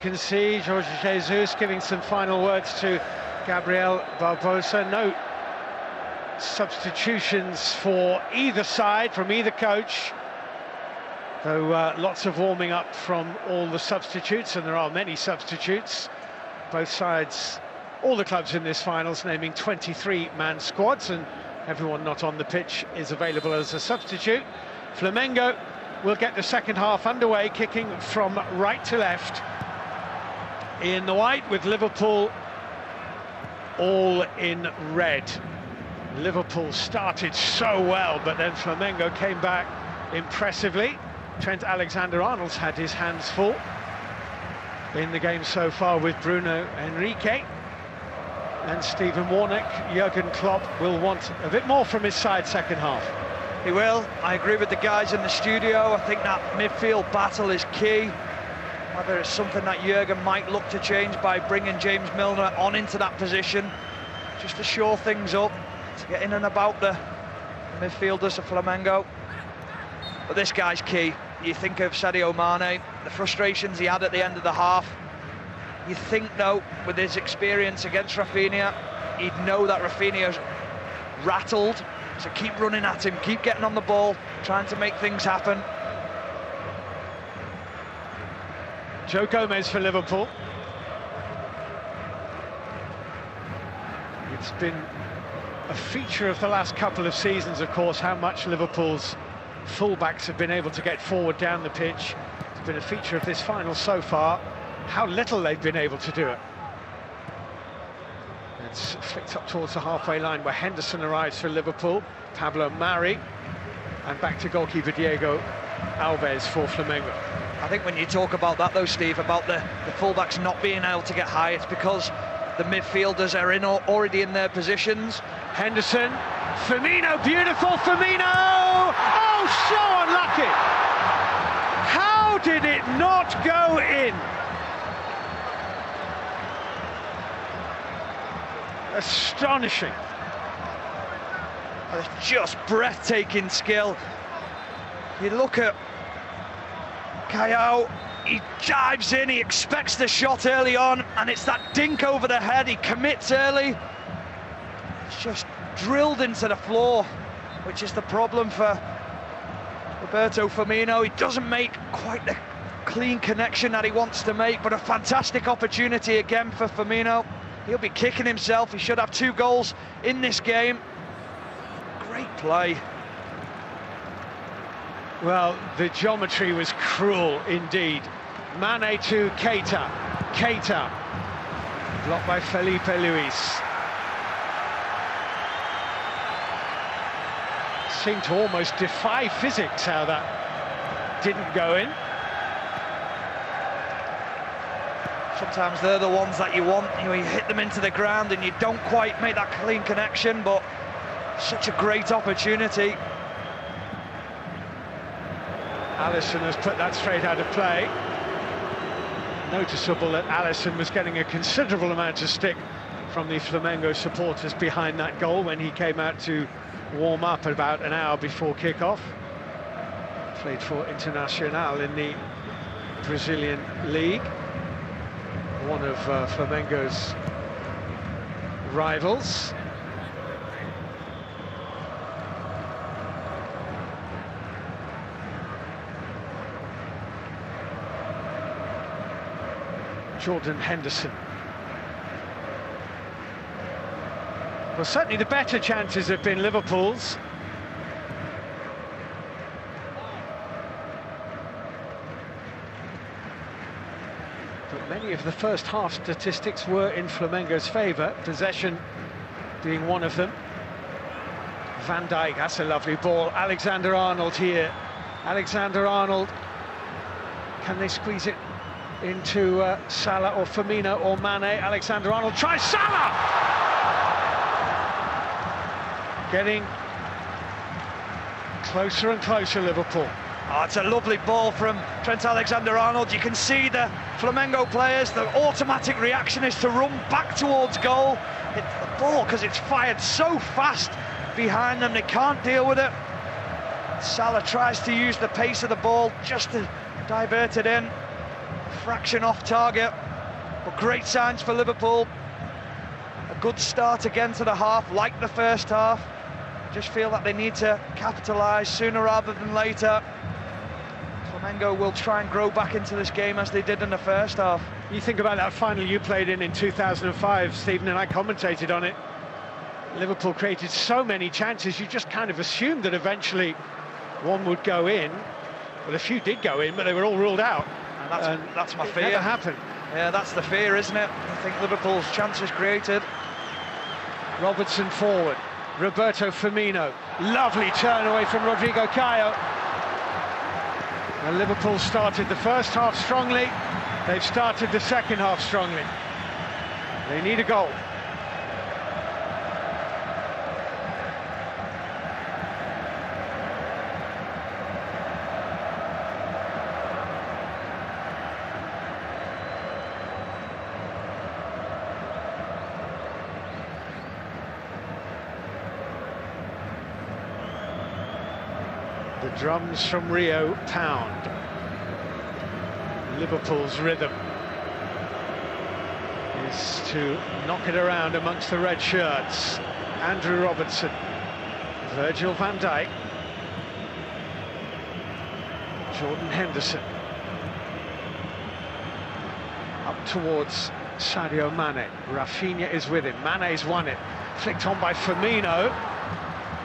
You can see Jorge Jesus giving some final words to Gabriel Barbosa. No substitutions for either side, from either coach, though lots of warming up from all the substitutes, and there are many substitutes. Both sides, all the clubs in this finals, naming 23-man squads, and everyone not on the pitch is available as a substitute. Flamengo will get the second half underway, kicking from right to left in the white, with Liverpool all in red. Liverpool started so well, but then Flamengo came back impressively. Trent Alexander-Arnold's had his hands full in the game so far with Bruno Henrique. And Stephen Warnock, Jurgen Klopp will want a bit more from his side second half. He will. I agree with the guys in the studio. I think that midfield battle is key. Whether it's something that Jurgen might look to change by bringing James Milner on into that position, just to shore things up, to get in and about the midfielders of Flamengo. But this guy's key. You think of Sadio Mane, the frustrations he had at the end of the half. You think, though, with his experience against Rafinha, he'd know that Rafinha's rattled, so keep running at him, keep getting on the ball, trying to make things happen. Joe Gomez for Liverpool. It's been a feature of the last couple of seasons, of course, how much Liverpool's fullbacks have been able to get forward down the pitch. It's been a feature of this final so far, how little they've been able to do it. It's flicked up towards the halfway line where Henderson arrives for Liverpool, Pablo Mari, and back to goalkeeper Diego Alves for Flamengo. I think when you talk about that, though, Steve, about the fullbacks not being able to get high, it's because the midfielders are already in their positions. Henderson, Firmino, beautiful Firmino! Oh, so unlucky! How did it not go in? Astonishing. It's just breathtaking skill. You look at Caio, he dives in, he expects the shot early on, and it's that dink over the head, he commits early. It's just drilled into the floor, which is the problem for Roberto Firmino. He doesn't make quite the clean connection that he wants to make, but a fantastic opportunity again for Firmino. He'll be kicking himself. He should have 2 goals in this game. Great play. Well, the geometry was cruel indeed. Mane to Keita. Keita, blocked by Felipe Luis. Seemed to almost defy physics how that didn't go in. Sometimes they're the ones that you want. You hit them into the ground and you don't quite make that clean connection, but such a great opportunity. Alisson has put that straight out of play. Noticeable that Alisson was getting a considerable amount of stick from the Flamengo supporters behind that goal when he came out to warm up about an hour before kick-off. Played for Internacional in the Brazilian league, one of Flamengo's rivals. Jordan Henderson. Well, certainly the better chances have been Liverpool's. But many of the first half statistics were in Flamengo's favour, possession being one of them. Van Dijk, that's a lovely ball. Alexander-Arnold here. Alexander-Arnold, can they squeeze it into Salah or Firmino or Mane? Alexander-Arnold tries Salah! Getting closer and closer, Liverpool. Oh, it's a lovely ball from Trent Alexander-Arnold. You can see the Flamengo players, the automatic reaction is to run back towards goal. Hit the ball, because it's fired so fast behind them, they can't deal with it. Salah tries to use the pace of the ball just to divert it in. fraction off target, but great signs for Liverpool. A good start again to the half, like the first half. Just feel that they need to capitalise sooner rather than later. Flamengo will try and grow back into this game as they did in the first half. You think about that final you played in 2005, Stephen, and I commentated on it. Liverpool created so many chances, you just kind of assumed that eventually one would go in. Well, a few did go in, but they were all ruled out. And that's my fear. It never happened. Yeah, that's the fear, isn't it? I think Liverpool's chances created. Robertson forward, Roberto Firmino, lovely turn away from Rodrigo Caio. And Liverpool started the first half strongly, they've started the second half strongly. They need a goal. The drums from Rio pound. Liverpool's rhythm is to knock it around amongst the red shirts. Andrew Robertson, Virgil van Dijk, Jordan Henderson. Up towards Sadio Mane. Rafinha is with him. Mane's won it. Flicked on by Firmino.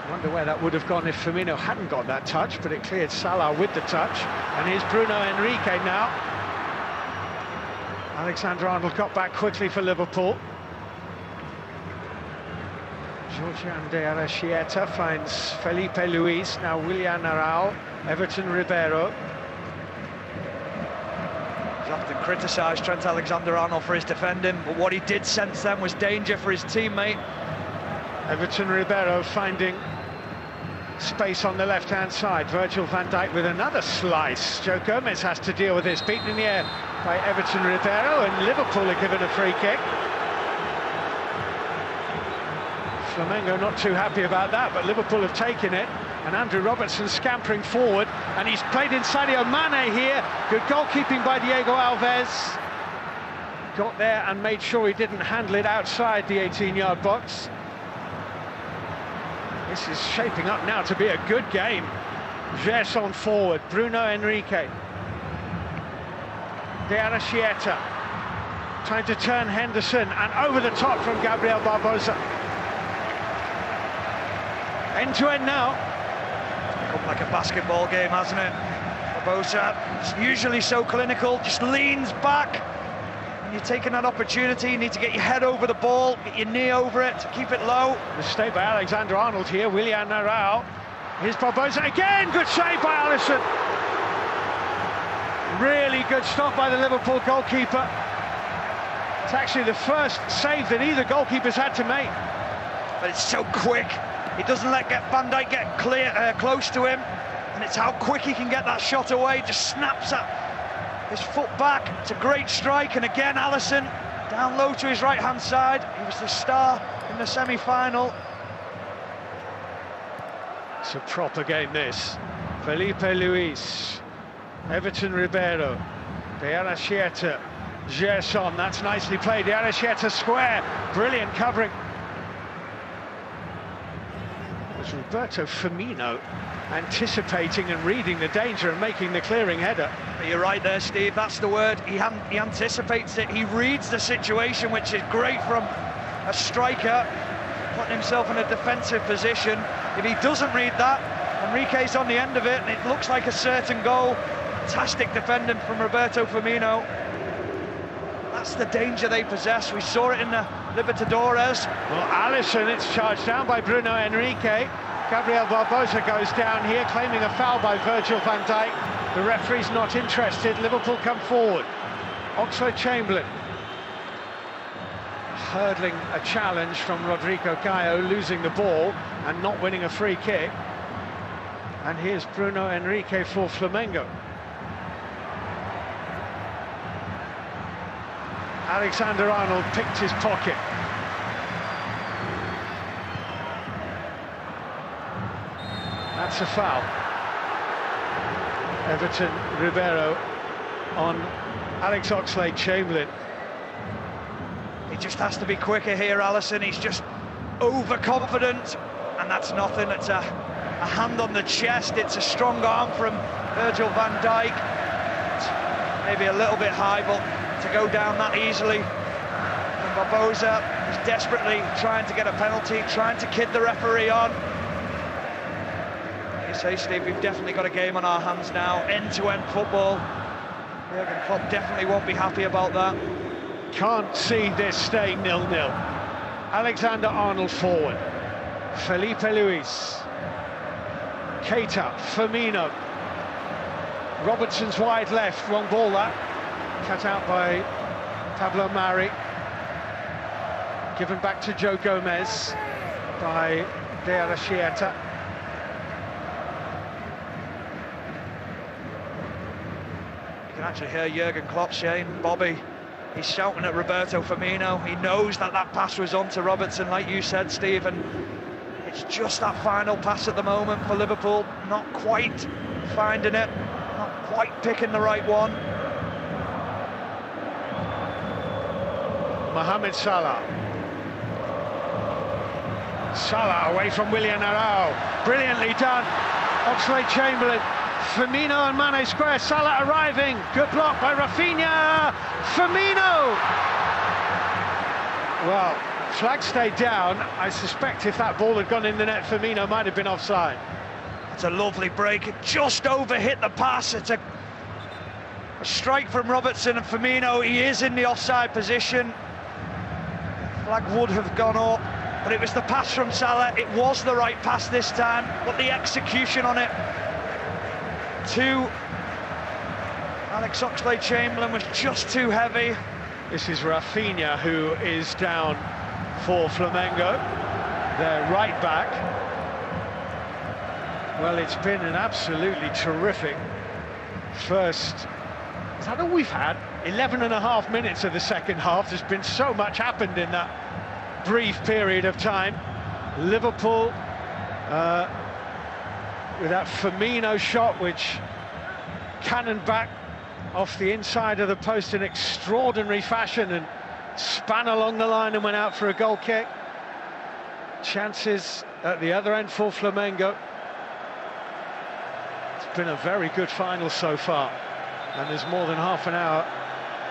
I wonder where that would have gone if Firmino hadn't got that touch, but it cleared Salah with the touch. And here's Bruno Henrique now. Alexander-Arnold got back quickly for Liverpool. Georgian de Arrascaeta finds Felipe Luis, now Willian Arao, Everton Ribeiro. He's often criticised Trent Alexander-Arnold for his defending, but what he did sense then was danger for his teammate. Everton Ribeiro finding space on the left-hand side. Virgil van Dijk with another slice. Joe Gomez has to deal with this, beaten in the air by Everton Ribeiro, and Liverpool are given a free kick. Flamengo not too happy about that, but Liverpool have taken it, and Andrew Robertson scampering forward, and he's played in Sadio Mane here. Good goalkeeping by Diego Alves. Got there and made sure he didn't handle it outside the 18-yard box. This is shaping up now to be a good game. Gerson forward, Bruno Henrique. De Arrascaeta trying to turn Henderson, and over the top from Gabriel Barbosa. End to end now. It's become like a basketball game, hasn't it? Barbosa, usually so clinical, just leans back. You're taking that opportunity, you need to get your head over the ball, get your knee over it, keep it low. Mistake by Alexander-Arnold here, Willian Arao. Here's Barbosa again, good save by Alisson. Really good stop by the Liverpool goalkeeper. It's actually the first save that either goalkeeper's had to make. But it's so quick, he doesn't let Van Dijk get close to him, and it's how quick he can get that shot away, just snaps at his foot back. It's a great strike, and again Alisson down low to his right-hand side. He was the star in the semi-final. It's a proper game, this. Felipe Luis, Everton Ribeiro, De Arrascaeta, Gerson, that's nicely played. De Arrascaeta square, brilliant covering. It was Roberto Firmino anticipating and reading the danger and making the clearing header. You're right there, Steve, that's the word. He anticipates it, he reads the situation, which is great from a striker, putting himself in a defensive position. If he doesn't read that, Enrique's on the end of it, and it looks like a certain goal. Fantastic defending from Roberto Firmino. That's the danger they possess. We saw it in the Libertadores. Well, Alisson, it's charged down by Bruno Henrique. Gabriel Barbosa goes down here, claiming a foul by Virgil van Dijk. The referee's not interested. Liverpool come forward. Oxlade-Chamberlain hurdling a challenge from Rodrigo Caio, losing the ball and not winning a free kick. And here's Bruno Henrique for Flamengo. Alexander-Arnold picked his pocket. That's a foul. Everton Ribeiro on Alex Oxlade-Chamberlain. He just has to be quicker here, Alisson. He's just overconfident, and that's nothing. It's a hand on the chest. It's a strong arm from Virgil van Dijk. It's maybe a little bit high, but to go down that easily from Barbosa, he's desperately trying to get a penalty, trying to kid the referee on. Like you say, Steve, we've definitely got a game on our hands now, end-to-end football. Jurgen Klopp definitely won't be happy about that. Can't see this staying 0-0. Alexander-Arnold forward. Felipe Luis. Keita, Firmino. Robertson's wide left, wrong ball that. Cut out by Pablo Mari. Given back to Joe Gomez by De Arrascaeta. You can actually hear Jurgen Klopp saying, Bobby, he's shouting at Roberto Firmino. He knows that that pass was on to Robertson, like you said, Steve, and it's just that final pass at the moment for Liverpool, not quite finding it, not quite picking the right one. Mohamed Salah. Salah away from Willian Arao. Brilliantly done. Oxlade-Chamberlain. Firmino and Mane square. Salah arriving. Good block by Rafinha. Firmino! Well, flag stayed down. I suspect if that ball had gone in the net, Firmino might have been offside. It's a lovely break. It just over-hit the pass. It's a strike from Robertson and Firmino. He is in the offside position. Flag would have gone up, but it was the pass from Salah. It was the right pass this time, but the execution on it to Alex Oxlade-Chamberlain was just too heavy. This is Rafinha who is down for Flamengo, their right back. Well, it's been an absolutely terrific first. Is that all we've had? 11.5 minutes of the second half. There's been so much happened in that brief period of time. Liverpool with that Firmino shot, which cannoned back off the inside of the post in extraordinary fashion and span along the line and went out for a goal kick. Chances at the other end for Flamengo. It's been a very good final so far, and there's more than half an hour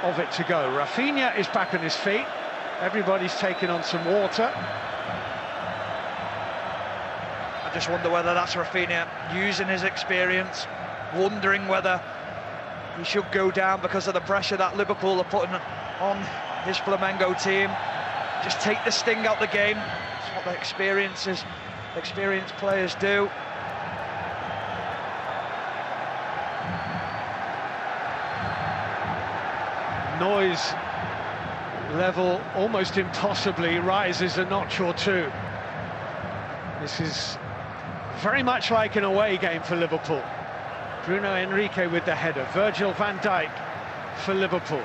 of it to go. Rafinha is back on his feet. Everybody's taking on some water. I just wonder whether that's Rafinha using his experience, wondering whether he should go down because of the pressure that Liverpool are putting on his Flamengo team. Just take the sting out the game. That's what the experienced players do. Noise level almost impossibly rises a notch or two. This is very much like an away game for Liverpool. Bruno Henrique with the header. Virgil van Dijk for Liverpool.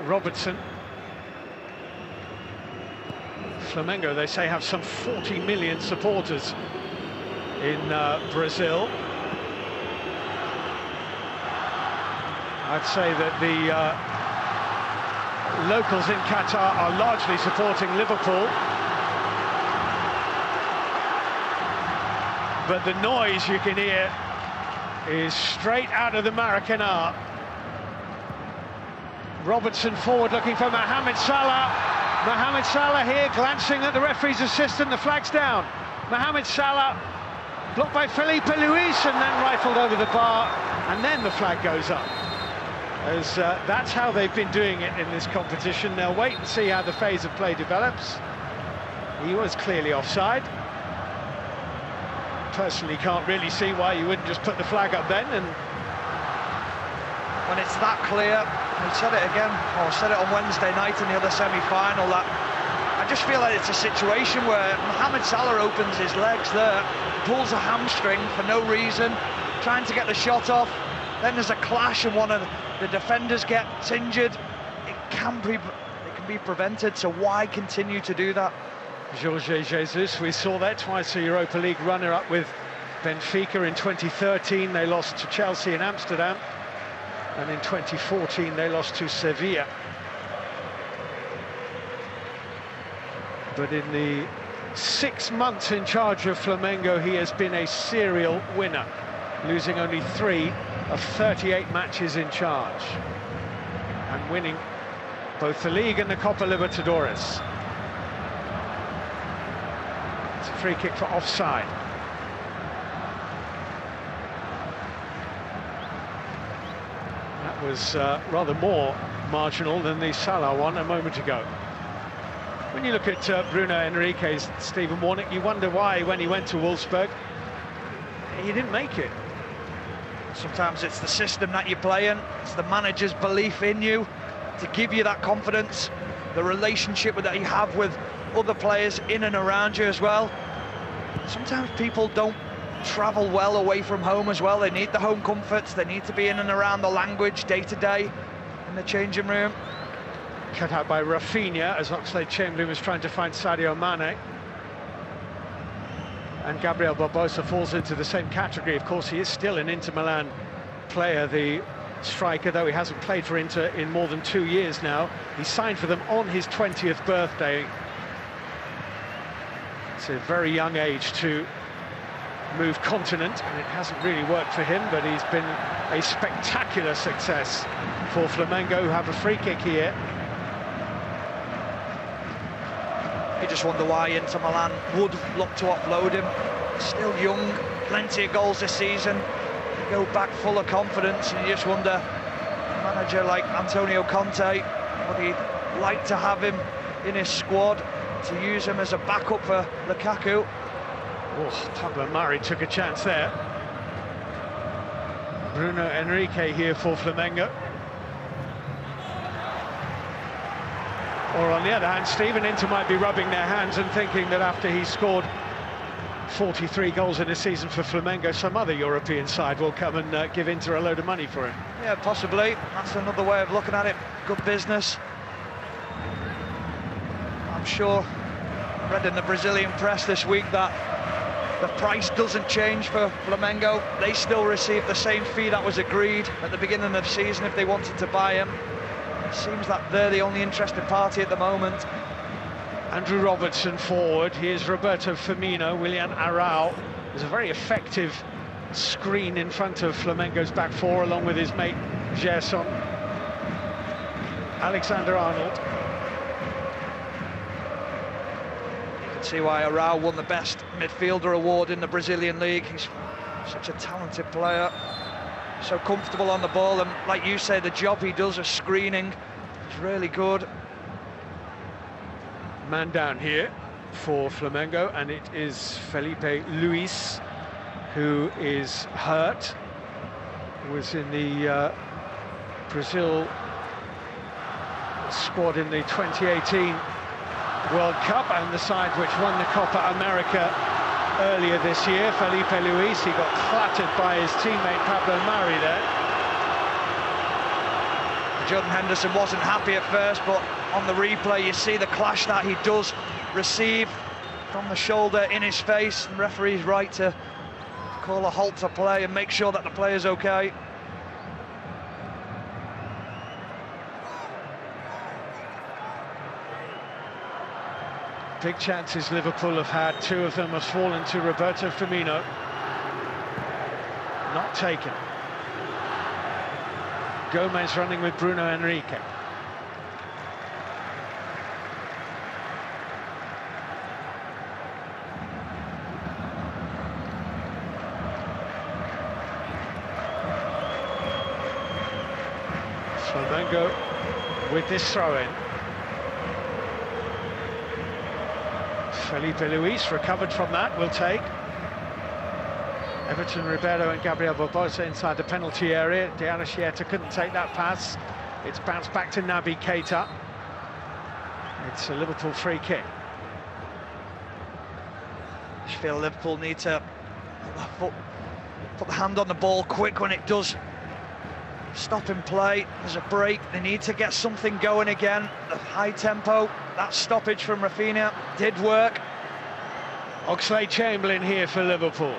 Robertson. Flamengo, they say, have some 40 million supporters in Brazil. I'd say that the locals in Qatar are largely supporting Liverpool, but the noise you can hear is straight out of the Maracanã. Robertson forward looking for Mohamed Salah. Mohamed Salah here glancing at the referee's assistant. The flag's down. Mohamed Salah blocked by Felipe Luis and then rifled over the bar, and then the flag goes up. As that's how they've been doing it in this competition. They'll wait and see how the phase of play develops. He was clearly offside. Personally can't really see why you wouldn't just put the flag up then. And when it's that clear, we said it again, or said it on Wednesday night in the other semi-final, that I just feel like it's a situation where Mohamed Salah opens his legs there, pulls a hamstring for no reason, trying to get the shot off. Then there's a clash and one of the defenders gets injured. It can be prevented, so why continue to do that? Jorge Jesus, we saw that twice, a Europa League runner-up with Benfica. In 2013 they lost to Chelsea in Amsterdam, and in 2014 they lost to Sevilla. But in the 6 months in charge of Flamengo, he has been a serial winner, losing only 3 of 38 matches in charge, and winning both the league and the Copa Libertadores. It's a free kick for offside. That was rather more marginal than the Salah one a moment ago. When you look at Bruno Henrique's Stephen Warnock, you wonder why, when he went to Wolfsburg, he didn't make it. Sometimes it's the system that you play in, it's the manager's belief in you to give you that confidence, the relationship that you have with other players in and around you as well. Sometimes people don't travel well away from home as well. They need the home comforts, they need to be in and around the language day to day in the changing room. Cut out by Rafinha as Oxlade-Chamberlain was trying to find Sadio Mane. And Gabriel Barbosa falls into the same category. Of course, he is still an Inter Milan player, the striker, though he hasn't played for Inter in more than 2 years now. He signed for them on his 20th birthday. It's a very young age to move continent, and it hasn't really worked for him, but he's been a spectacular success for Flamengo, who have a free kick here. You just wonder why Inter Milan would look to offload him. Still young, plenty of goals this season. You go back full of confidence, and you just wonder, a manager like Antonio Conte, would he like to have him in his squad, to use him as a backup for Lukaku? Oh, Pablo Mari took a chance there. Bruno Henrique here for Flamengo. Or on the other hand, Stephen, Inter might be rubbing their hands and thinking that after he scored 43 goals in a season for Flamengo, some other European side will come and give Inter a load of money for him. Yeah, possibly. That's another way of looking at it. Good business. I'm sure I read in the Brazilian press this week that the price doesn't change for Flamengo. They still receive the same fee that was agreed at the beginning of the season if they wanted to buy him. Seems that they're the only interested party at the moment. Andrew Robertson forward. Here's Roberto Firmino. Willian Arrau. There's a very effective screen in front of Flamengo's back four, along with his mate Gerson. Alexander-Arnold. You can see why Arrau won the best midfielder award in the Brazilian league. He's such a talented player. So comfortable on the ball, and like you say, the job he does of screening is really good. Man down here for Flamengo, and it is Felipe Luis, who is hurt. Was in the Brazil squad in the 2018 World Cup, and the side which won the Copa America earlier this year. Felipe Luis, he got clattered by his teammate Pablo Mari there. Jordan Henderson wasn't happy at first, but on the replay you see the clash that he does receive from the shoulder in his face, and the referee's right to call a halt to play and make sure that the player's okay. Big chances Liverpool have had, 2 of them have fallen to Roberto Firmino. Not taken. Gomez running with Bruno Henrique. Flamengo with this throw-in. Felipe Luis recovered from that, will take. Everton, Ribeiro and Gabriel Barbosa inside the penalty area. Diana Chieta couldn't take that pass. It's bounced back to Naby Keita. It's a Liverpool free kick. I just feel Liverpool need to put the hand on the ball quick when it does stop in play. There's a break, they need to get something going again. The high tempo that stoppage from Rafinha did work. Oxlade-Chamberlain here for Liverpool.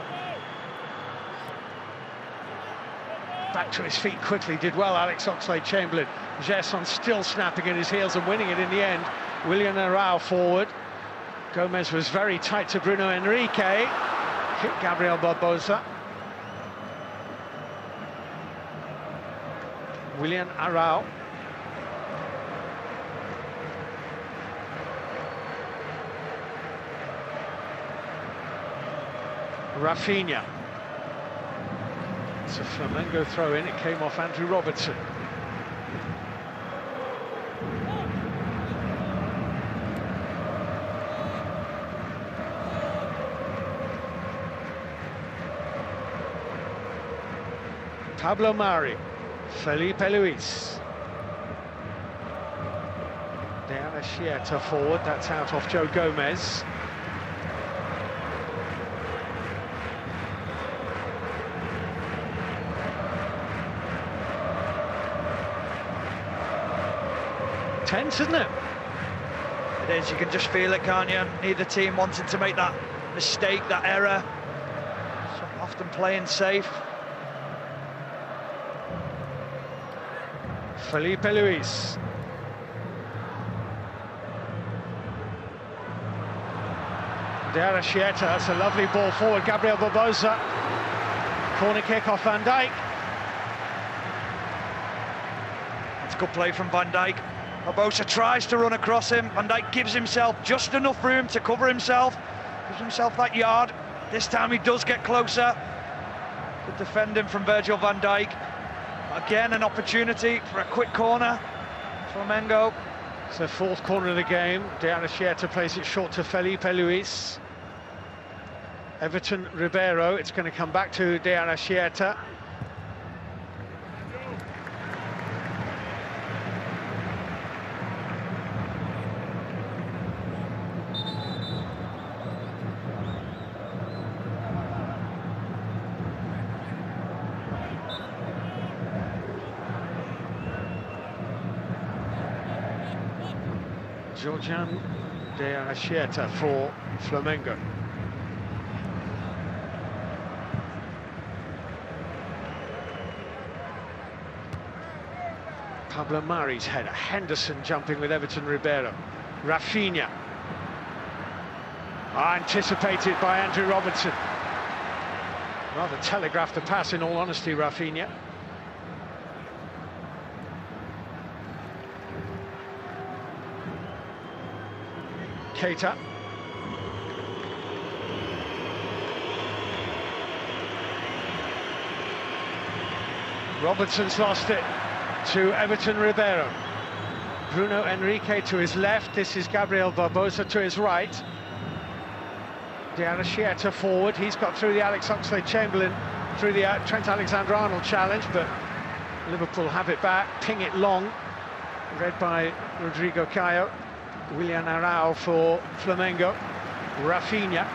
Back to his feet quickly, did well, Alex Oxlade-Chamberlain. Gerson still snapping at his heels and winning it in the end. Willian Arao forward. Gomez was very tight to Bruno Henrique. Hit Gabriel Barbosa. Willian Arao. Rafinha. It's a Flamengo throw in, it came off Andrew Robertson. Pablo Mari, Felipe Luis. De Arrascaeta forward, that's out off Joe Gomez. Tense, isn't it? It is, you can just feel it, can't you? Neither team wanted to make that mistake, that error. So often playing safe. Felipe Luis. De Arrascaeta, that's a lovely ball forward. Gabriel Barbosa. Corner kick off Van Dijk. It's good play from Van Dijk. Barbosa tries to run across him. Van Dijk gives himself just enough room to cover himself. Gives himself that yard. This time he does get closer. Good defending from Virgil van Dijk. Again, an opportunity for a quick corner. Flamengo. It's the fourth corner of the game. De Arrascaeta plays it short to Felipe Luis. Everton Ribeiro, it's going to come back to De Arrascaeta. Georgian De Arrascaeta for Flamengo. Pablo Mari's header. Henderson jumping with Everton Ribeiro. Rafinha. Anticipated by Andrew Robertson. Rather telegraphed the pass, in all honesty, Rafinha. Keita. Robertson's lost it to Everton Ribeiro. Bruno Henrique to his left. This is Gabriel Barbosa to his right. De Arrascaeta forward. He's got through the Alex Oxlade-Chamberlain, through the Trent Alexander-Arnold challenge, but Liverpool have it back. Ping it long. Read by Rodrigo Caio. Willian Arao for Flamengo. Rafinha.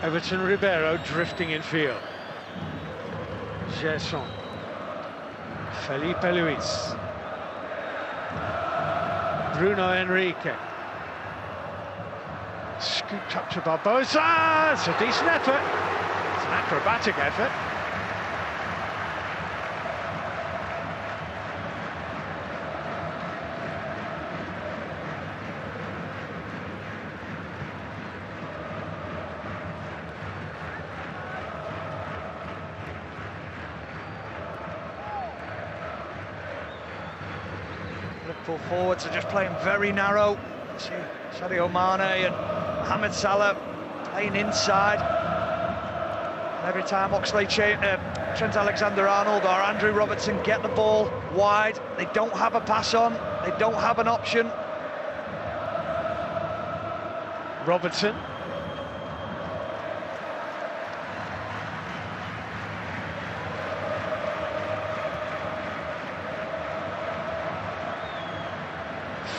Everton Ribeiro drifting in field. Gerson. Felipe Luis. Bruno Henrique. Scooped up to Barbosa. It's a decent effort. It's an acrobatic effort. Liverpool forwards are just playing very narrow. See Sadio Mane and Mohamed Salah playing inside. And every time Trent Alexander-Arnold or Andrew Robertson get the ball wide, they don't have a pass on, they don't have an option. Robertson.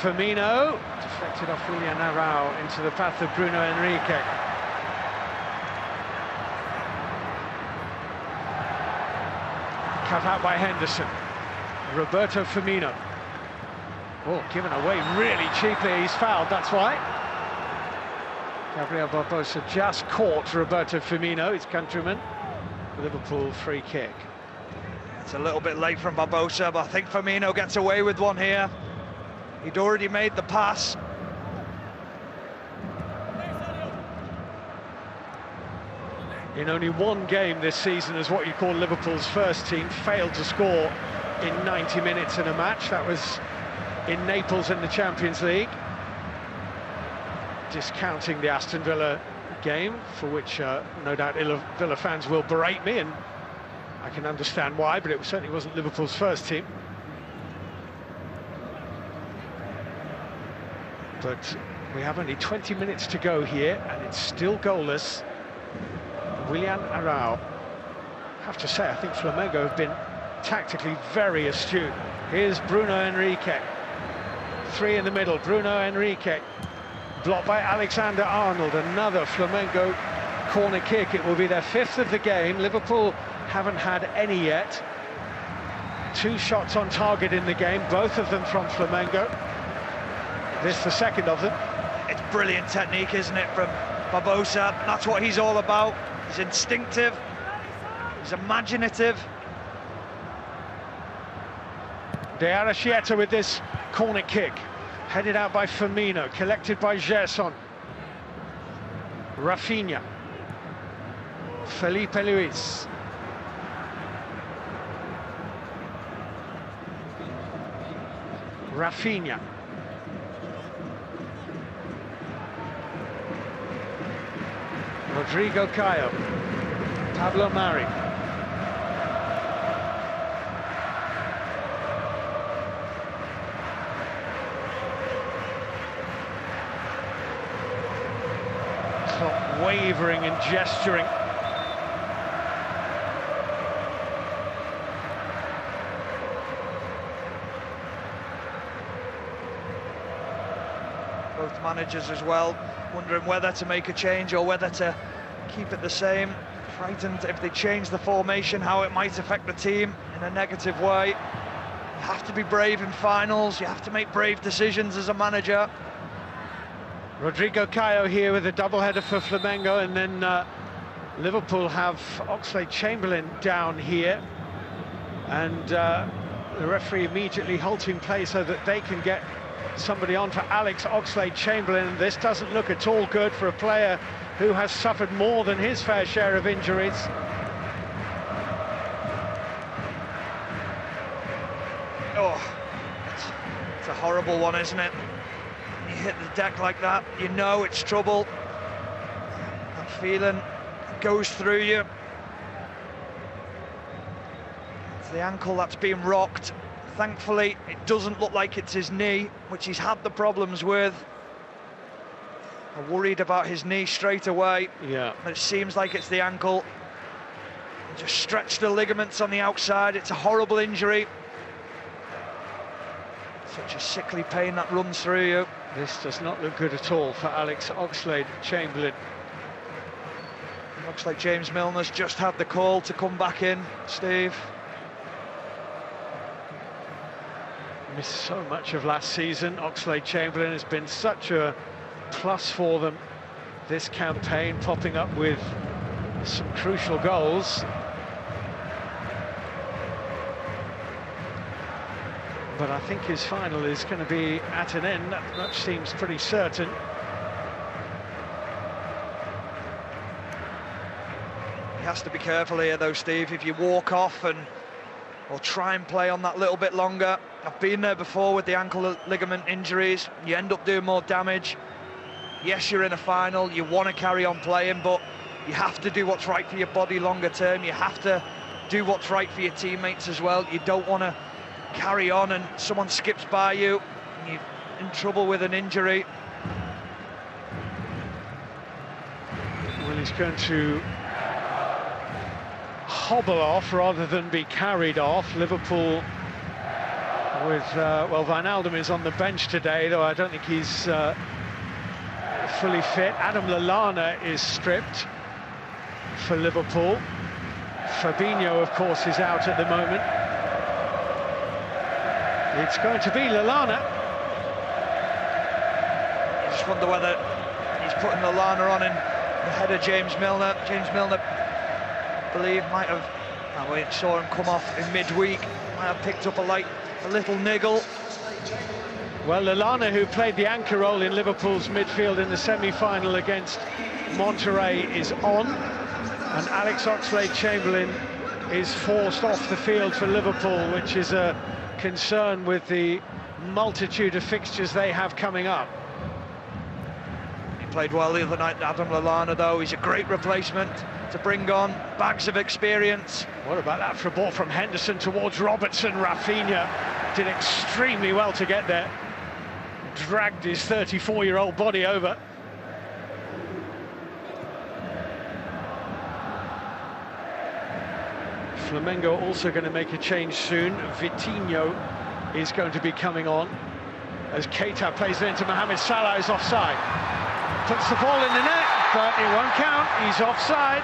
Firmino, deflected off Willian Arau into the path of Bruno Henrique. Cut out by Henderson. Roberto Firmino. Oh, given away really cheaply, he's fouled, that's why. Gabriel Barbosa just caught Roberto Firmino, his countryman. Liverpool free kick. It's a little bit late from Barbosa, but I think Firmino gets away with one here. He'd already made the pass. In only one game this season as what you call Liverpool's first team failed to score in 90 minutes in a match. That was in Naples in the Champions League. Discounting the Aston Villa game, for which no doubt Villa fans will berate me, and I can understand why, but it certainly wasn't Liverpool's first team. But we have only 20 minutes to go here, and it's still goalless. Willian Arau. I have to say, I think Flamengo have been tactically very astute. Here's Bruno Henrique. Three in the middle, Bruno Henrique. Blocked by Alexander Arnold, another Flamengo corner kick. It will be their fifth of the game. Liverpool haven't had any yet. 2 shots on target in the game, both of them from Flamengo. This the second of them. It's brilliant technique, isn't it, from Barbosa? That's what he's all about. He's instinctive, he's imaginative. De Arrascaeta with this corner kick. Headed out by Firmino, collected by Gerson. Rafinha. Felipe Luis. Rafinha. Rodrigo Caio. Pablo Mari. Wavering and gesturing. Both managers as well, wondering whether to make a change or whether to keep it the same. Frightened if they change the formation, how it might affect the team in a negative way. You have to be brave in finals, you have to make brave decisions as a manager. Rodrigo Caio here with a doubleheader for Flamengo, and then Liverpool have Oxlade-Chamberlain down here, and the referee immediately halting play so that they can get somebody on for Alex Oxlade-Chamberlain. This doesn't look at all good for a player who has suffered more than his fair share of injuries. Oh, it's a horrible one, isn't it? You hit the deck like that, you know it's trouble. That feeling goes through you. It's the ankle that's being rocked. Thankfully, it doesn't look like it's his knee, which he's had the problems with. I'm worried about his knee straight away. Yeah. But it seems like it's the ankle. Just stretch the ligaments on the outside. It's a horrible injury. Such a sickly pain that runs through you. This does not look good at all for Alex Oxlade-Chamberlain. Looks like James Milner's just had the call to come back in, Steve. Missed so much of last season. Oxlade-Chamberlain has been such a plus for them this campaign, popping up with some crucial goals. But I think his final is going to be at an end. That much seems pretty certain. He has to be careful here though, Steve. If you walk off or try and play on that little bit longer, I've been there before with the ankle ligament injuries, you end up doing more damage. Yes, you're in a final, you want to carry on playing, but you have to do what's right for your body longer term. You have to do what's right for your teammates as well. You don't want to carry on and someone skips by you and you're in trouble with an injury. Well, he's going to hobble off rather than be carried off. Liverpool With well, Wijnaldum is on the bench today, though I don't think he's fully fit. Adam Lallana is stripped for Liverpool. Fabinho, of course, is out at the moment. It's going to be Lallana. I just wonder whether he's putting Lallana on in the head of James Milner. James Milner, I believe, might have, we saw him come off in midweek, might have picked up a little niggle. Well, Lallana, who played the anchor role in Liverpool's midfield in the semi-final against Monterrey, is on, and Alex Oxlade-Chamberlain is forced off the field for Liverpool, which is a concern with the multitude of fixtures they have coming up. He played well the other night, Adam Lallana, though. He's a great replacement to bring on, bags of experience. What about that for a ball from Henderson towards Robertson? Rafinha did extremely well to get there, dragged his 34-year-old body over. Flamengo also going to make a change soon. Vitinho is going to be coming on as Keita plays it into Mohamed Salah, is offside. Puts the ball in the net, but it won't count. He's offside.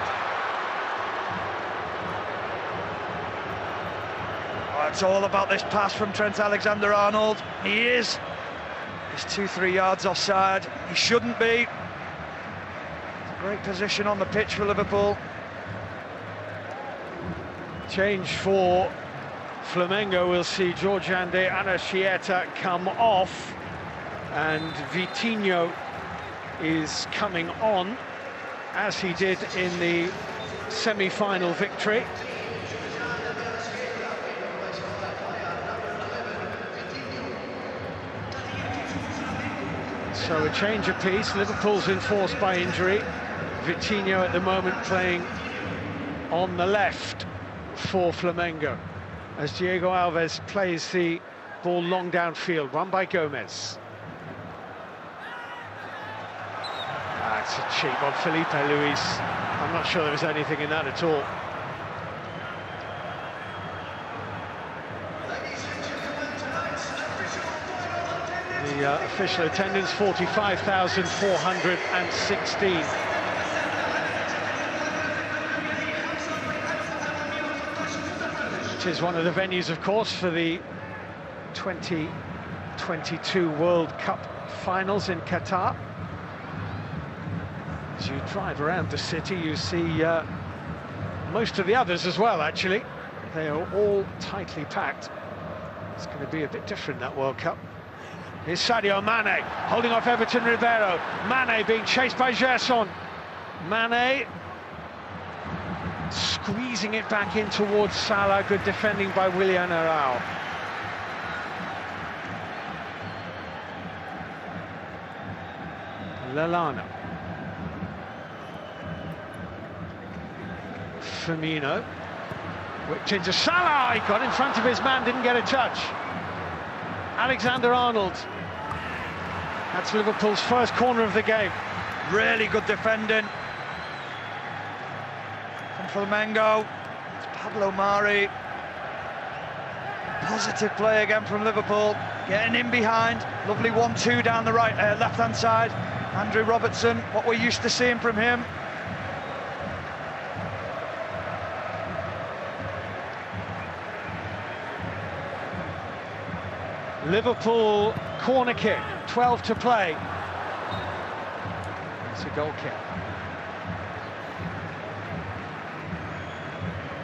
Oh, it's all about this pass from Trent Alexander-Arnold. He is. He's 2-3 yards offside. He shouldn't be. Great position on the pitch for Liverpool. Change for Flamengo. We'll see Georgian de Anashieta come off, and Vitinho is coming on, as he did in the semi-final victory. So a change apiece. Liverpool's enforced by injury. Vitinho at the moment playing on the left for Flamengo, as Diego Alves plays the ball long downfield, run by Gomez. That's a cheap on Felipe Luis. I'm not sure there was anything in that at all. The official attendance, 45,416. Which is one of the venues, of course, for the 2022 World Cup finals in Qatar. As you drive around the city, you see most of the others as well, actually. They are all tightly packed. It's going to be a bit different, that World Cup. Here's Sadio Mane, holding off Everton Ribeiro. Mane being chased by Gerson. Mane squeezing it back in towards Salah. Good defending by Willian Arao. Lallana. Firmino. Whipped into Salah. He got in front of his man, didn't get a touch. Alexander-Arnold. That's Liverpool's first corner of the game. Really good defending from Flamengo. It's Pablo Mari. Positive play again from Liverpool. Getting in behind. Lovely 1-2 down the right, left-hand side. Andrew Robertson, what we're used to seeing from him. Liverpool corner kick, 12 to play. It's a goal kick.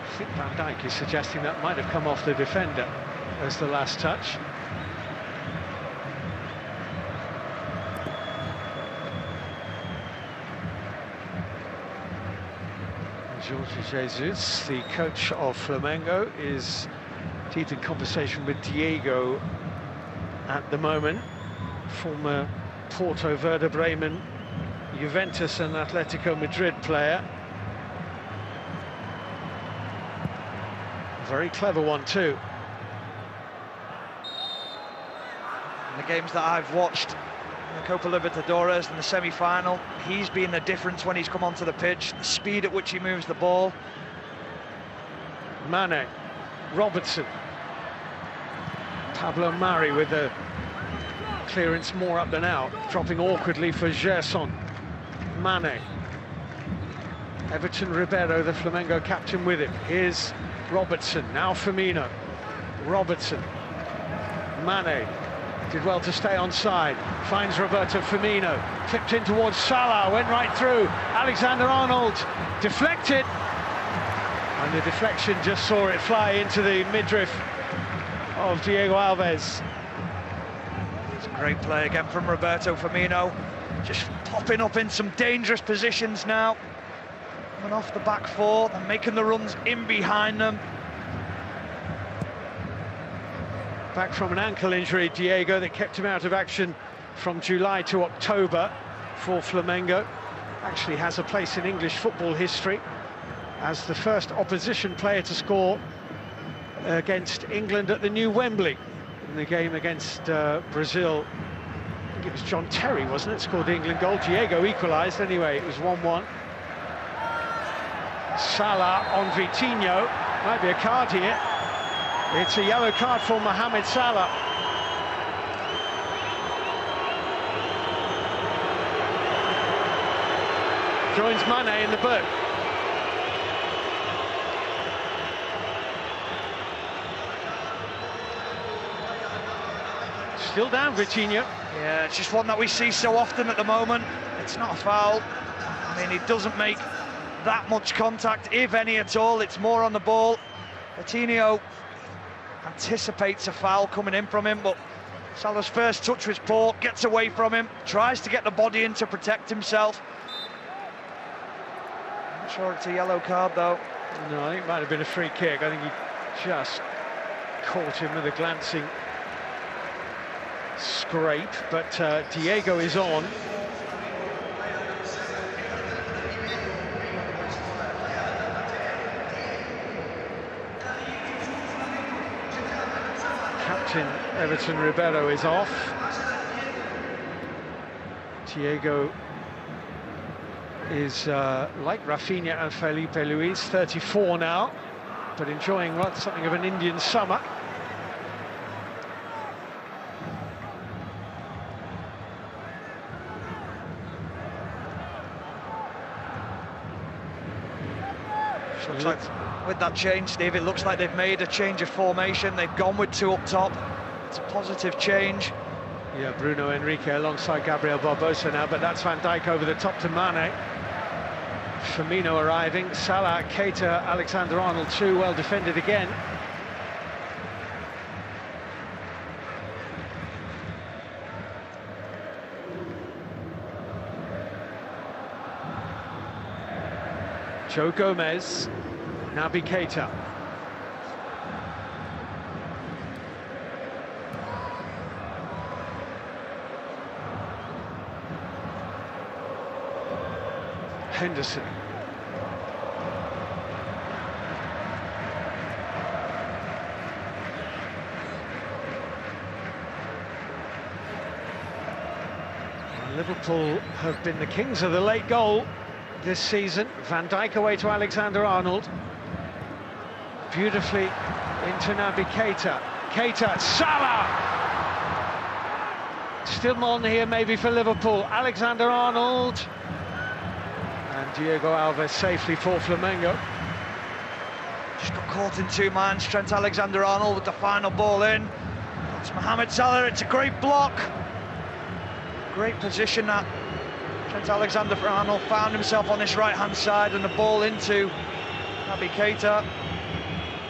I think Van Dijk is suggesting that might have come off the defender as the last touch. Jorge Jesus, the coach of Flamengo, is deep in conversation with Diego at the moment. Former Porto, Werder Bremen, Juventus and Atletico Madrid player. Very clever one too. In the games that I've watched in the Copa Libertadores in the semi-final, he's been the difference when he's come onto the pitch, the speed at which he moves the ball. Mane, Robertson. Pablo Mari with the clearance more up than out, dropping awkwardly for Gerson. Mane. Everton Ribeiro, the Flamengo captain, with him. Here's Robertson, now Firmino. Robertson. Mane did well to stay on side, finds Roberto Firmino, flipped in towards Salah, went right through. Alexander-Arnold deflected, and the deflection just saw it fly into the midriff of Diego Alves. It's a great play again from Roberto Firmino, just popping up in some dangerous positions now. Coming off the back four, and making the runs in behind them. Back from an ankle injury, Diego, that kept him out of action from July to October for Flamengo. Actually has a place in English football history as the first opposition player to score against England at the new Wembley in the game against Brazil. I think it was John Terry, wasn't it, scored the England goal. Diego equalised anyway, it was 1-1. Salah on Vitinho, might be a card here. It's a yellow card for Mohamed Salah. Joins Mane in the boot. Still down, Vitinho. Yeah, it's just one that we see so often at the moment. It's not a foul. I mean, he doesn't make that much contact, if any at all. It's more on the ball. Vitinho anticipates a foul coming in from him, but Salah's first touch was poor, gets away from him, tries to get the body in to protect himself. Not sure it's a yellow card though. No, I think it might have been a free kick. I think he just caught him with a glancing scrape, but Diego is on. Captain Everton Ribeiro is off. Diego is like Rafinha and Felipe Luis, 34 now, but enjoying something of an Indian summer. Looks like with that change, Steve, it looks like they've made a change of formation. They've gone with two up top. It's a positive change. Yeah, Bruno Henrique alongside Gabriel Barbosa now, but that's Van Dijk over the top to Mane. Firmino arriving, Salah, Keita, Alexander-Arnold too, well defended again. Joe Gomez, Naby Keita. Henderson. Liverpool have been the kings of the late goal this season. Van Dijk away to Alexander-Arnold. Beautifully into Naby Keita. Keita, Salah! Still on here maybe for Liverpool. Alexander-Arnold. And Diego Alves safely for Flamengo. Just got caught in two minds. Trent Alexander-Arnold with the final ball in. It's Mohamed Salah, it's a great block. Great position that Trent Alexander-Arnold found himself on his right-hand side, and the ball into Naby Keita.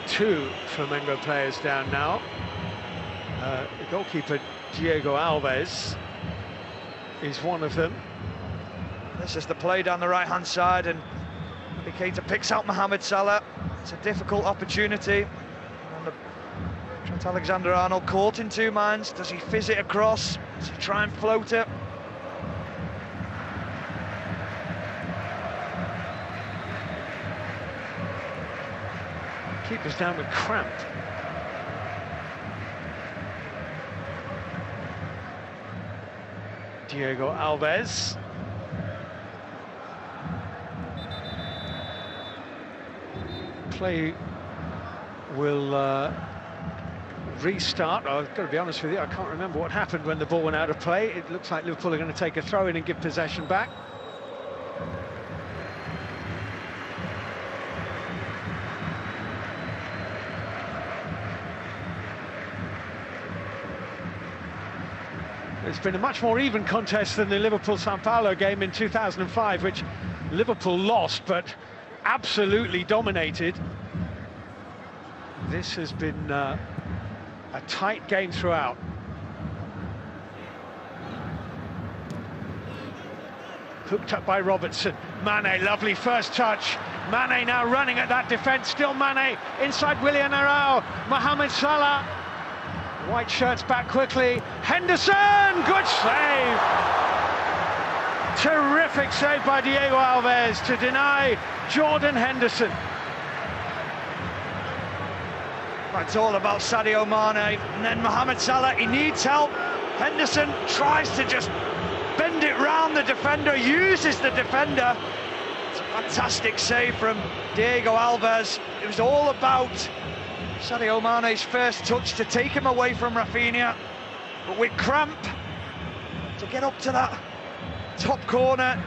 Two Flamengo players down now. The goalkeeper Diego Alves is one of them. This is the play down the right-hand side, and Naby Keita picks out Mohamed Salah. It's a difficult opportunity. And Trent Alexander-Arnold caught in two minds. Does he fizz it across? Does he try and float it? Keeper's down with cramp. Diego Alves. Play will restart. I've got to be honest with you, I can't remember what happened when the ball went out of play. It looks like Liverpool are going to take a throw in and give possession back. It's been a much more even contest than the Liverpool-Sao Paulo game in 2005, which Liverpool lost, but absolutely dominated. This has been a tight game throughout. Hooked up by Robertson. Mane, lovely first touch. Mane now running at that defence. Still Mane inside Willian Arao. Mohamed Salah. White shirts back quickly. Henderson, good save. Terrific save by Diego Alves to deny Jordan Henderson. It's all about Sadio Mane, and then Mohamed Salah, he needs help. Henderson tries to just bend it round the defender, uses the defender. It's a fantastic save from Diego Alves. It was all about Sadio Mane's first touch to take him away from Rafinha, but with cramp to get up to that top corner.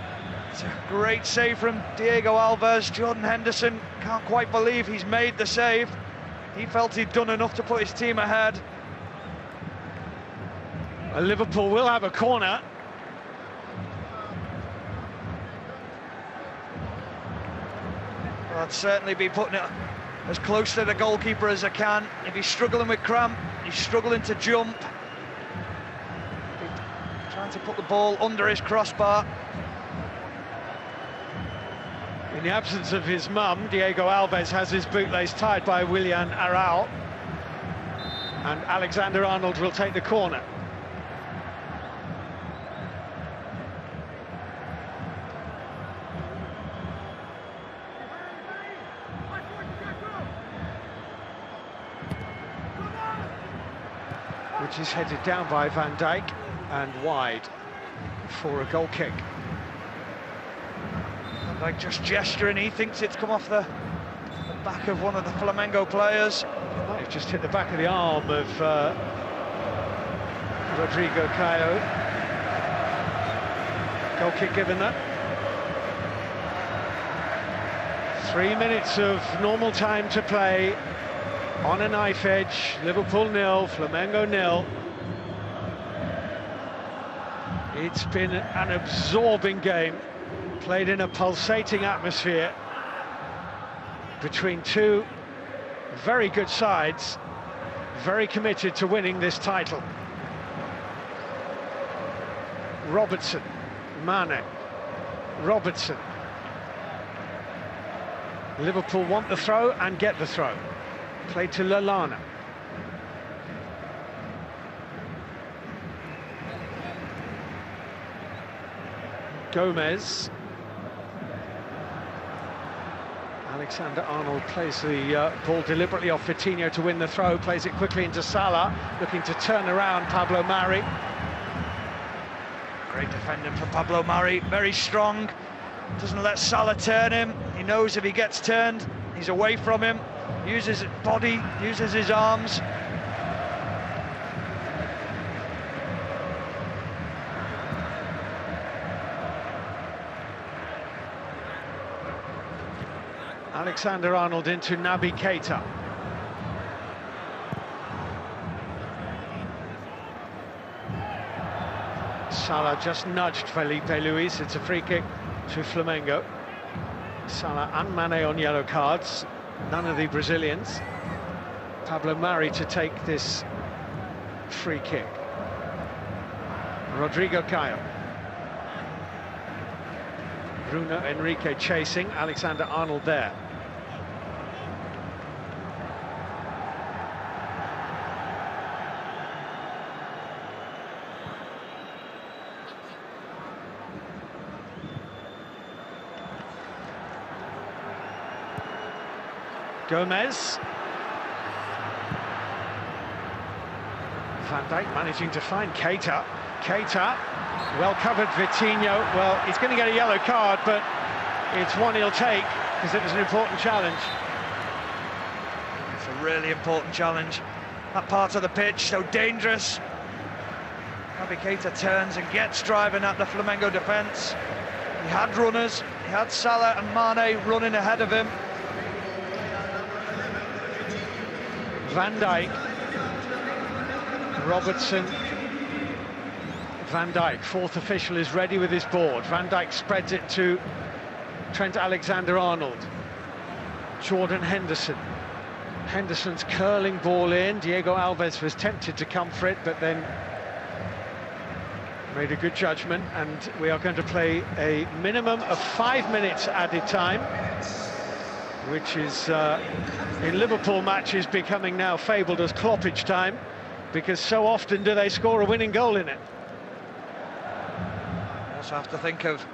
It's a great save from Diego Alves. Jordan Henderson can't quite believe he's made the save. He felt he'd done enough to put his team ahead. Liverpool will have a corner. Well, I'd certainly be putting it as close to the goalkeeper as I can. If he's struggling with cramp, he's struggling to jump. Trying to put the ball under his crossbar. In the absence of his mum, Diego Alves has his bootlace tied by Willian Arao. And Alexander-Arnold will take the corner. Which is headed down by Van Dijk and wide for a goal kick. Like just gesturing, he thinks it's come off the back of one of the Flamengo players. It might have just hit the back of the arm of Rodrigo Caio. Goal kick given that. 3 minutes of normal time to play on a knife edge. Liverpool 0, Flamengo 0. It's been an absorbing game, played in a pulsating atmosphere between two very good sides, very committed to winning this title. Robertson, Mane, Robertson. Liverpool want the throw and get the throw. Played to Lallana. Gomez. Alexander-Arnold plays the ball deliberately off Vitinho to win the throw, plays it quickly into Salah, looking to turn around Pablo Mari. Great defending for Pablo Mari, very strong, doesn't let Salah turn him. He knows if he gets turned, he's away from him, uses his body, uses his arms. Alexander-Arnold into Naby Keita. Salah just nudged Felipe Luis. It's a free kick to Flamengo. Salah and Mane on yellow cards, none of the Brazilians. Pablo Mari to take this free kick. Rodrigo Caio. Bruno Henrique chasing, Alexander-Arnold there. Gomez. Van Dijk managing to find Keita. Keita, well covered Vitinho. Well, he's going to get a yellow card, but it's one he'll take because it was an important challenge. It's a really important challenge. that part of the pitch, so dangerous. Naby Keita turns and gets driving at the Flamengo defence. He had runners, he had Salah and Mane running ahead of him. Van Dijk, Robertson, Van Dijk, fourth official is ready with his board. Van Dijk spreads it to Trent Alexander-Arnold. Jordan Henderson. Henderson's curling ball in. Diego Alves was tempted to come for it, but then made a good judgment, and we are going to play a minimum of 5 minutes added time, which is in Liverpool matches becoming now fabled as cloppage time, because so often do they score a winning goal in it. Also have to think of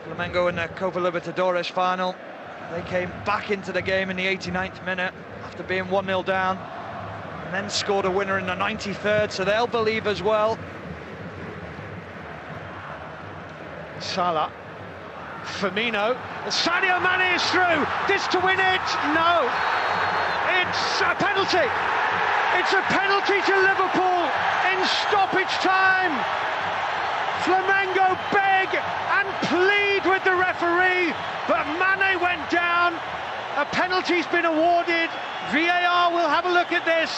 Flamengo in the Copa Libertadores final. They came back into the game in the 89th minute after being 1-0 down, and then scored a winner in the 93rd, so they'll believe as well. Salah, Firmino, Sadio Mane is through, this to win it, no, it's a penalty, it's a penalty to Liverpool in stoppage time. Flamengo beg and plead with the referee, but Mane went down, a penalty's been awarded, VAR will have a look at this.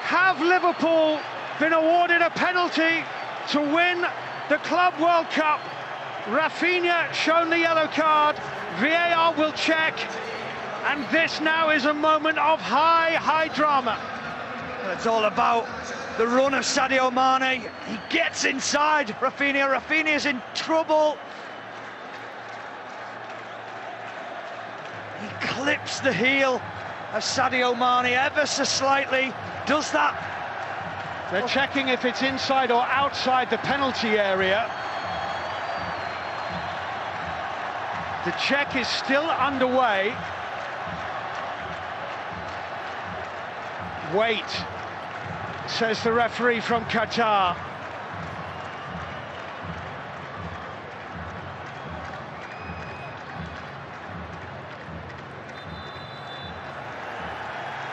Have Liverpool been awarded a penalty to win the Club World Cup? Rafinha shown the yellow card, VAR will check, and this now is a moment of high drama. It's all about the run of Sadio Mane. He gets inside Rafinha. Rafinha's in trouble. He clips the heel of Sadio Mane ever so slightly. Does that? They're checking if it's inside or outside the penalty area. The check is still underway. Wait, says the referee from Qatar.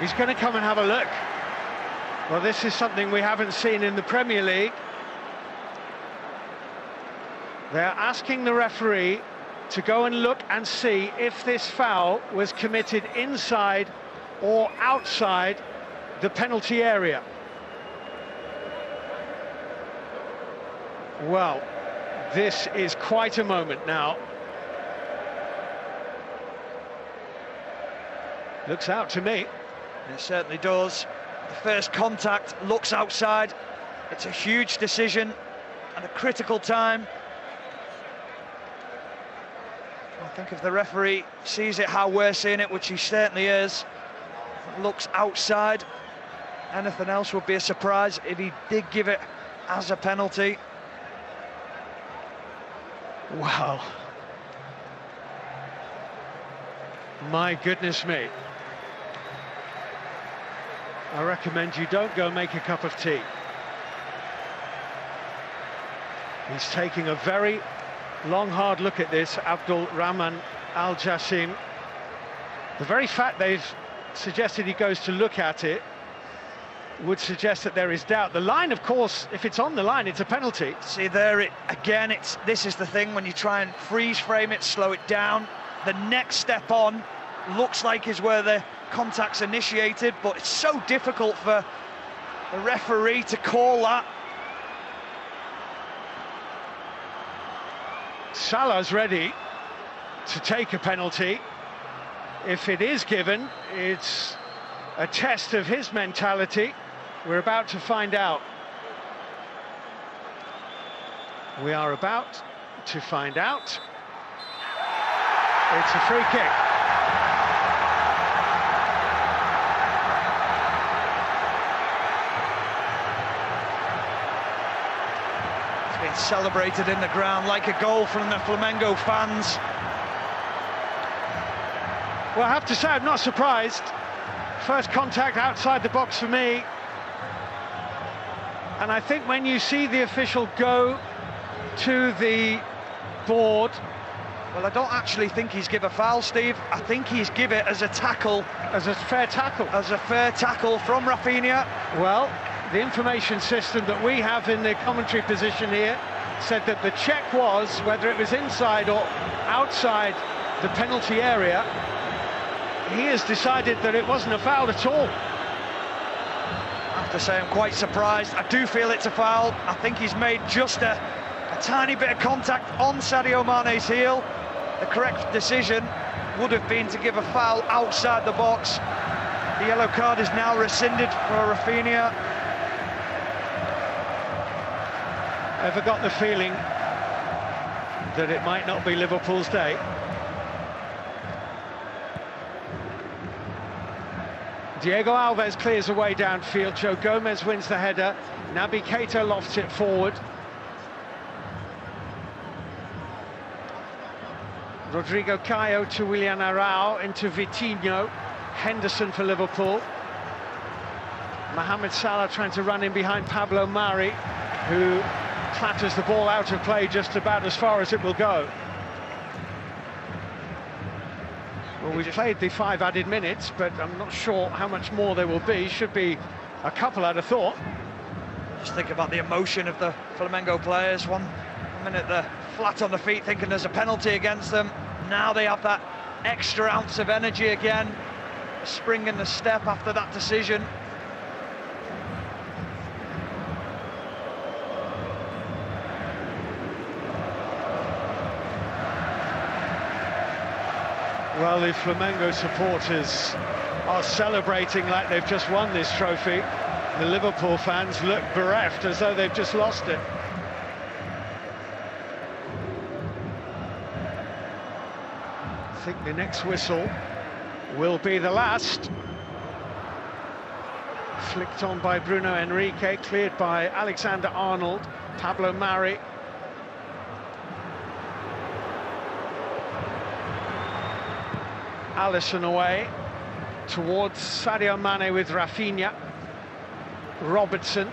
He's going to come and have a look. Well, this is something we haven't seen in the Premier League. They're asking the referee to go and look and see if this foul was committed inside or outside the penalty area. Well, this is quite a moment now. Looks out to me. It certainly does. The first contact looks outside. It's a huge decision at a critical time. I think if the referee sees it how we're seeing it, which he certainly is, looks outside, anything else would be a surprise if he did give it as a penalty. Wow. My goodness me. I recommend you don't go make a cup of tea. He's taking a very long, hard look at this, Abdul Rahman Al Jassim. The very fact they've suggested he goes to look at it would suggest that there is doubt. The line, of course, if it's on the line, it's a penalty. See there, this is the thing when you try and freeze frame it, slow it down. The next step on looks like is where the contact's initiated, but it's so difficult for the referee to call that. Salah's ready to take a penalty. If it is given, it's a test of his mentality. We're about to find out. We are about to find out. It's a free kick. Celebrated in the ground like a goal from the Flamengo fans. Well, I have to say I'm not surprised. First contact outside the box for me. And I think when you see the official go to the board, Well, I don't actually think he's give a foul, Steve. I think he's give it as a tackle. As a fair tackle. As a fair tackle from Rafinha. Well, the information system that we have in the commentary position here said that the check was, whether it was inside or outside the penalty area, he has decided that it wasn't a foul at all. I have to say I'm quite surprised. I do feel it's a foul. I think he's made just a tiny bit of contact on Sadio Mane's heel. The correct decision would have been to give a foul outside the box. The yellow card is now rescinded for Rafinha. Ever got the feeling that it might not be Liverpool's day? Diego Alves clears away downfield. Joe Gomez wins the header. Naby Keita lofts it forward. Rodrigo Caio to Willian Arao, into Vitinho. Henderson for Liverpool. Mohamed Salah trying to run in behind Pablo Mari, who clatters the ball out of play just about as far as it will go. Well, we've played the 5 added minutes, but I'm not sure how much more there will be. Should be a couple, I'd have thought. Just think about the emotion of the Flamengo players. One minute they're flat on the feet thinking there's a penalty against them. Now they have that extra ounce of energy again. A spring in the step after that decision. Well, the Flamengo supporters are celebrating like they've just won this trophy. The Liverpool fans look bereft, as though they've just lost it. I think the next whistle will be the last. Flicked on by Bruno Henrique, cleared by Alexander-Arnold, Pablo Mari. Alisson away towards Sadio Mane with Rafinha. Robertson.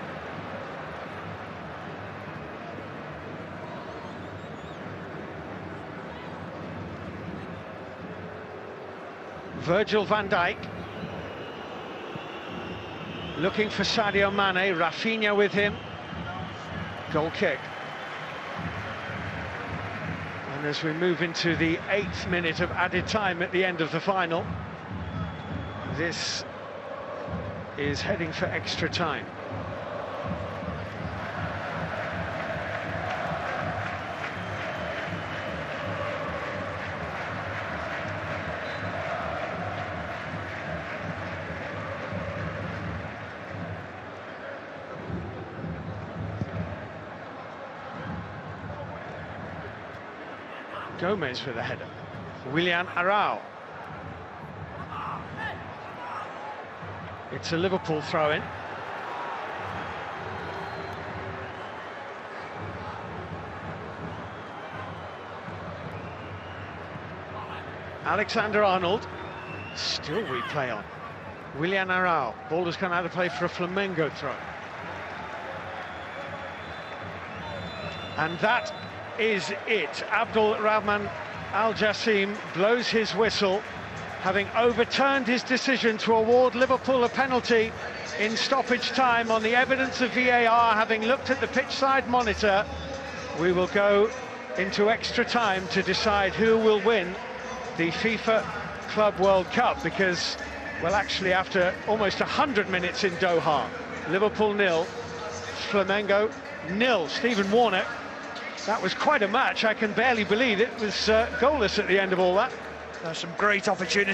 Virgil van Dijk. Looking for Sadio Mane, Rafinha with him. Goal kick. And as we move into the 8th minute of added time at the end of the final, this is heading for extra time. Gomez for the header. Willian Arao. It's a Liverpool throw-in. Alexander-Arnold. Still replay on. Willian Arao. Ball has come out of play for a Flamengo throw. And that is it. Abdul Rahman Al Jassim blows his whistle, having overturned his decision to award Liverpool a penalty in stoppage time on the evidence of VAR. Having looked at the pitch side monitor, we will go into extra time to decide who will win the FIFA Club World Cup, because, well, actually, after almost 100 minutes in Doha, Liverpool 0, Flamengo 0. Stephen Warnock, that was quite a match. I can barely believe it was goalless at the end of all that. There's some great opportunities.